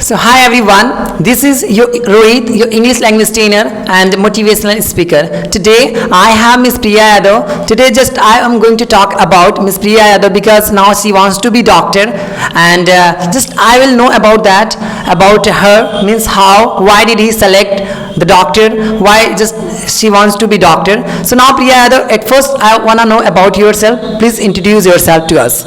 So hi everyone, this is your Rohit, your English language trainer and motivational speaker. Today I have Miss Priya Yadav. Today just I am going to talk about Miss Priya Yadav because now she wants to be doctor, and just I will know about that, about her, means how, why did he select the doctor, why just she wants to be doctor. So now Priya Yadav, at first I want to know about yourself. Please introduce yourself to us.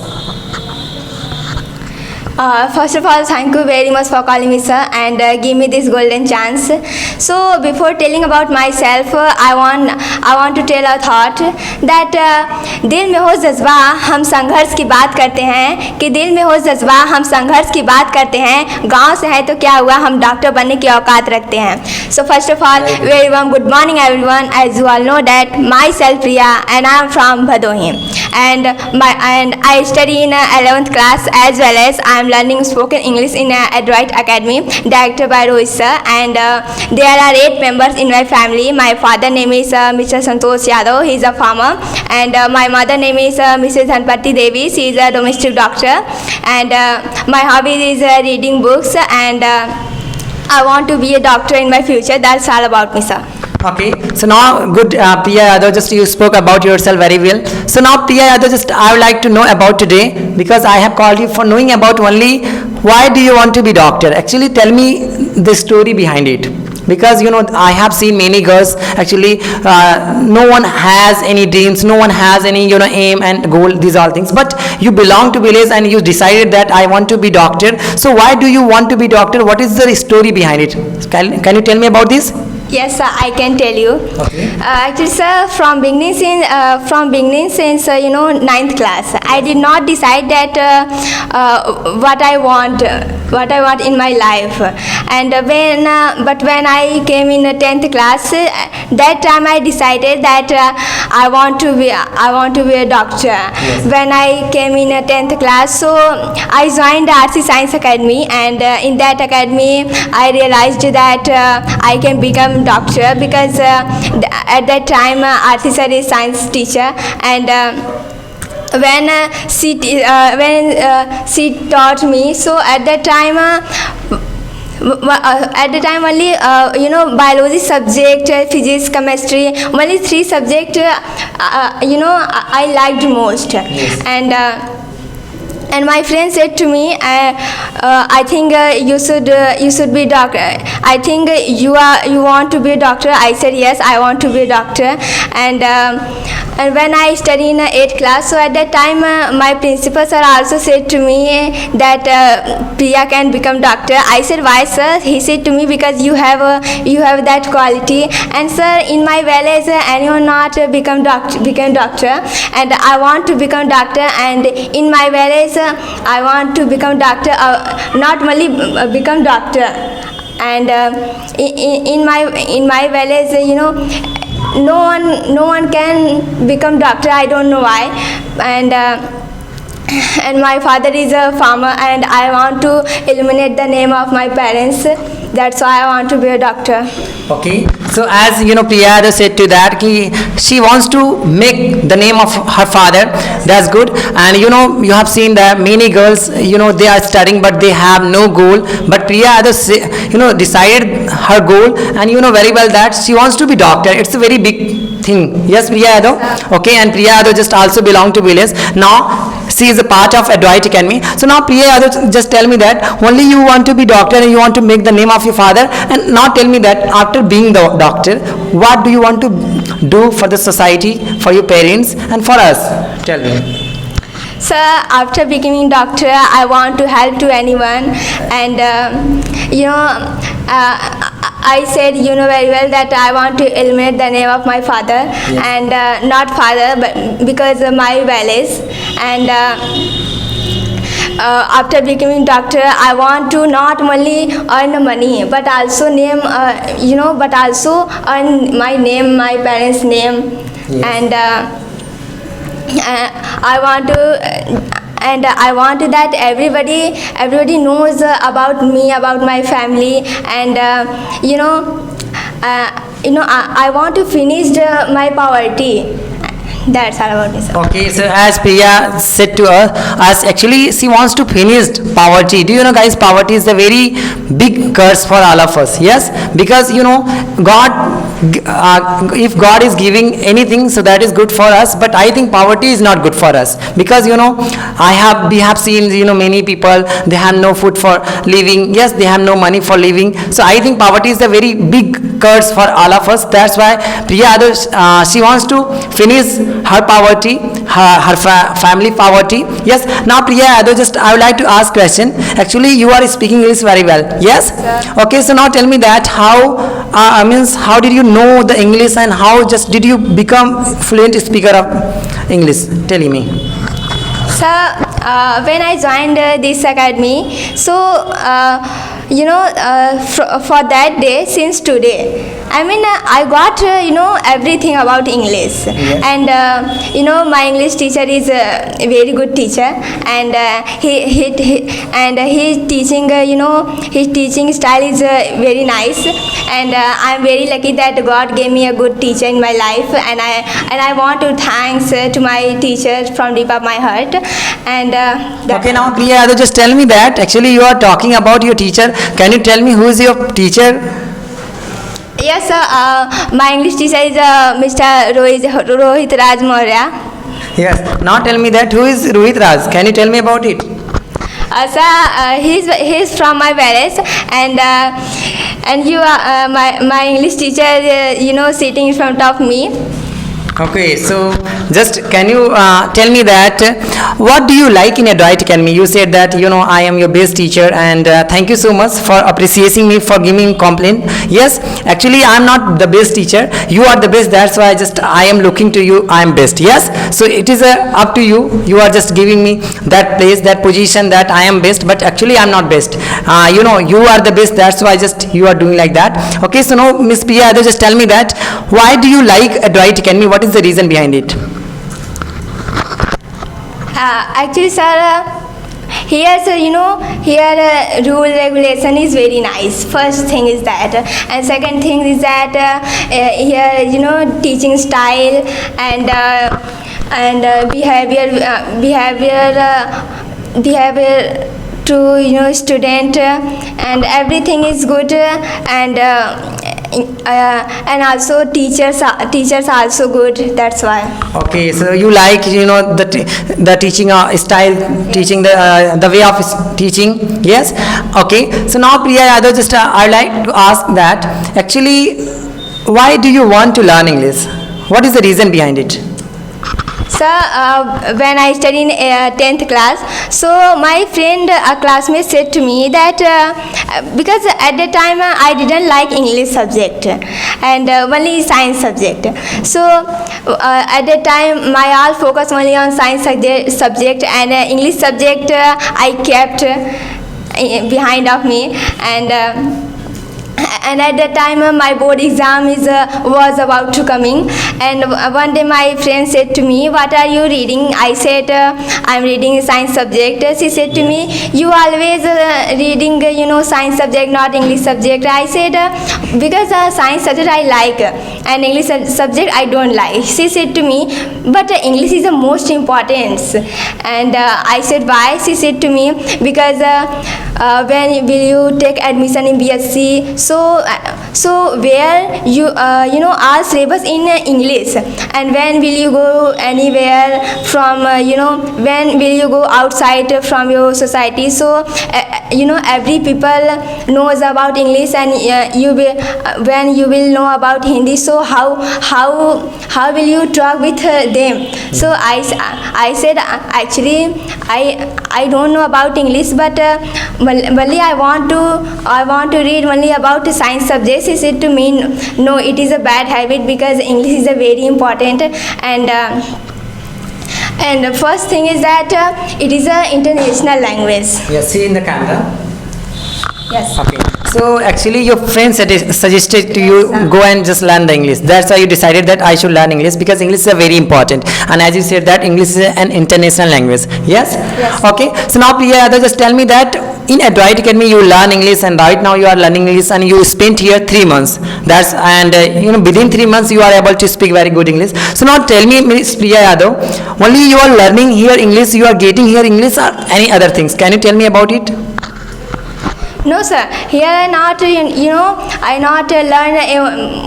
First of all, thank you very much for calling me, sir, and give me this golden chance. So, before telling about myself, I want to tell a thought that दिल में हो जज्बा हम संघर्ष की बात करते हैं, कि दिल में हो जज्बा हम संघर्ष की बात करते हैं, गांव से है तो क्या हुआ, हम डॉक्टर बनने की औकात रखते हैं. So, first of all, very warm good morning everyone. As you all know that myself Priya and I am from Bhadohi, and I study in 11th class, as well as I am learning spoken English in Adroit Academy, directed by Rohit sir, and there are 8 members in my family. My father name is Mr. Santosh Yadav, he is a farmer, and my mother name is Mrs. Dhanpati Devi, she is a domestic doctor, and my hobby is reading books, and I want to be a doctor in my future. That's all about me, sir. Okay, so now good Priya Yadav, just you spoke about yourself very well. So now Priya Yadav, just I would like to know about today, because I have called you for knowing about only why do you want to be doctor. Actually tell me the story behind it, because you know I have seen many girls actually no one has any dreams, no one has any aim and goal, these all things, but you belong to village and you decided that I want to be doctor. So why do you want to be doctor? What is the story behind it? Can you tell me about this? Yes, sir, I can tell you. Okay. Actually, sir, from beginning since 9th class, I did not decide that what I want in my life. And when I came in 10th class, that time I decided that I want to be a doctor. Yes. When I came in 10th class, so I joined the RC Science Academy, and in that academy I realized that I can become doctor, because at that time RC sir is science teacher, and when she taught me, so at that time only biology subject, physics, chemistry, only 3 subject I liked most. Yes. And my friend said to me, I think you should be doctor. I think you want to be a doctor. I said yes, I want to be a doctor. And when I studied in 8th class, so at that time my principal sir also said to me that Priya can become doctor. I said why, sir? He said to me, because you have that quality, and sir, in my village anyone not become doctor, and I want to become doctor, and in my village I want to become doctor, not only become doctor, and in my village no one can become doctor. I don't know why, and my father is a farmer, and I want to eliminate the name of my parents. That's why I want to be a doctor. Okay, so as Priya Yadav said to that, she wants to make the name of her father. That's good. And you have seen that many girls they are studying but they have no goal, but Priya Yadav decided her goal, and very well that she wants to be doctor. It's a very big thing. Yes, Priya Yadav. Okay, and Priya Yadav just also belong to village. Now she is a part of Adroit Academy. So now Priya Yadav, just tell me that only you want to be doctor and you want to make the name of your father, and now tell me that after being the doctor, what do you want to do for the society, for your parents and for us? Tell me. Sir, after becoming doctor, I want to help to anyone, and I said very well that I want to eliminate the name of my father. Yes. And not father, but because of my values, and after becoming doctor, I want to not only earn money but also name but also earn my name, my parents' name. Yes. And I want that everybody knows about me, about my family, and I want to finish my poverty. That's all about me, sir. Okay, so as Priya said to us, actually she wants to finish poverty. Do you know, guys, poverty is a very big curse for all of us. Yes, because you know, if God is giving anything, so that is good for us. But I think poverty is not good for us, because you know, we have seen, you know, many people, they have no food for living. Yes, they have no money for living. So I think poverty is a very big curse for all of us. That's why Priya, she wants to finish her poverty, her family poverty. Yes. Now Priya, I would like to ask question. Actually, you are speaking English very well. Yes. Sir. Okay. So now tell me that how did you know the English, and how just did you become fluent speaker of English? Tell me. So when I joined this academy, so for that day since today, I mean I got everything about English. Yes. And my English teacher is a very good teacher, and his teaching his teaching style is very nice, and I'm very lucky that God gave me a good teacher in my life, and I want to thanks to my teacher from deep of my heart. And Okay, now Priya, just tell me that actually you are talking about your teacher. Can you tell me who is your teacher? Yes, sir. My English teacher is Mr. Rohit Raj Maurya. Yes. Now tell me that who is Rohit Raj? Can you tell me about it? Sir, he's from my parents, and you are my English teacher. Sitting in front of me. Okay, so just can you tell me that what do you like in Adroit Academy? You said that I am your best teacher, and thank you so much for appreciating me, for giving me compliment. Yes, actually I am not the best teacher. You are the best. That's why I am looking to you. I am best. Yes, so it is up to you. You are just giving me that place, that position, that I am best. But actually I am not best. You are the best. That's why you are doing like that. Okay, so now Miss Priya, just tell me that why do you like Adroit Academy? What is the reason behind it? Actually, sir, here, rule regulation is very nice. First thing is that, and second thing is that here, teaching style and behavior to student, and everything is good, and also teachers are also good. That's why. Okay, so you like the teaching style, teaching the way of teaching. Yes. Okay. So now Priya Yadav, I'd like to ask that actually why do you want to learn English? What is the reason behind it? Sir, when I studied in 10th class, so my friend, a classmate, said to me that because at that time I didn't like English subject and only science subject. So at that time my all focus only on science subject, and English subject I kept behind of me, and at that time my board exam was about to coming, and one day my friend said to me, what are you reading? I said I'm reading science subject. She said to me, you always reading science subject, not English subject. I said because science subject I like and English subject I don't like. She said to me, but English is the most important. And I said why? She said to me, because when will you take admission in BSc, so where you all syllabus in English, and when will you go anywhere from when will you go outside from your society, so every people knows about English, and when you will know about Hindi, so how will you talk with them? So I said actually I don't know about English, but only I want to read only about science subjects. He said to me, no, it is a bad habit, because English is a very important, and the first thing is that it is an international language. Yes, see in the camera. Yes. Okay. So actually your friend suggested to you Yes, sir. go and just learn the English. That's why you decided that I should learn English, because English is a very important. And as you said that English is an international language. Yes? Yes. Okay. So now Priya Yadav, just tell me that in Adroit Academy you learn English, and right now you are learning English, and you spent here 3 months. That's and within 3 months you are able to speak very good English. So now tell me, Miss Priya Yadav, only you are learning here English, you are getting here English, or any other things? Can you tell me about it? No, sir. Here I not, I not learn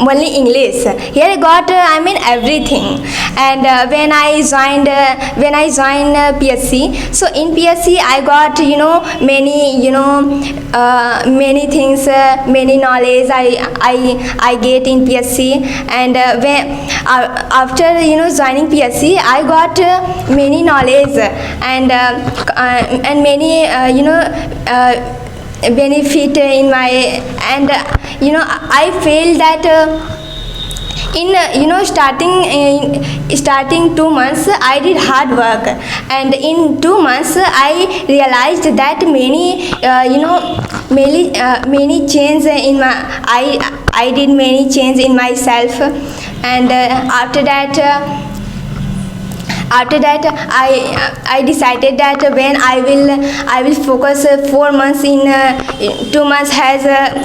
only English. Here I got, everything. And when I joined PSC, so in PSC I got, many things, many knowledge I get in PSC. And when after joining PSC, I got many knowledge and many benefit in my, and I feel that in starting 2 months I did hard work, and in 2 months I realized that many change in my, I did many change in myself. And after that I decided that when I will focus 4 months in 2 months has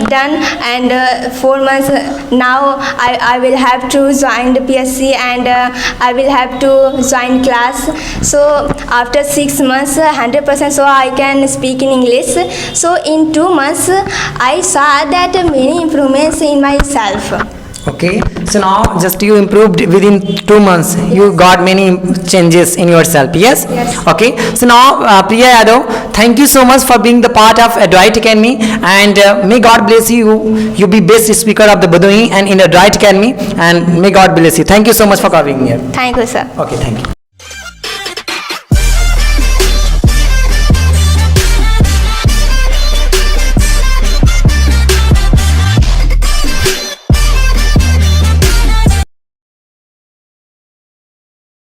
done, and 4 months now I will have to join the PSC, and I will have to join class. So after 6 months 100% so I can speak in English. So in 2 months I saw that many improvements in myself. Okay, so now just you improved within 2 months. You got many changes in yourself. Yes. Yes. Okay. So now Priya Yadav, thank you so much for being the part of Adroit Academy, and may God bless you. You be best speaker of the Badoi and in Adroit Academy, and may God bless you. Thank you so much for coming here. Thank you, sir. Okay, thank you.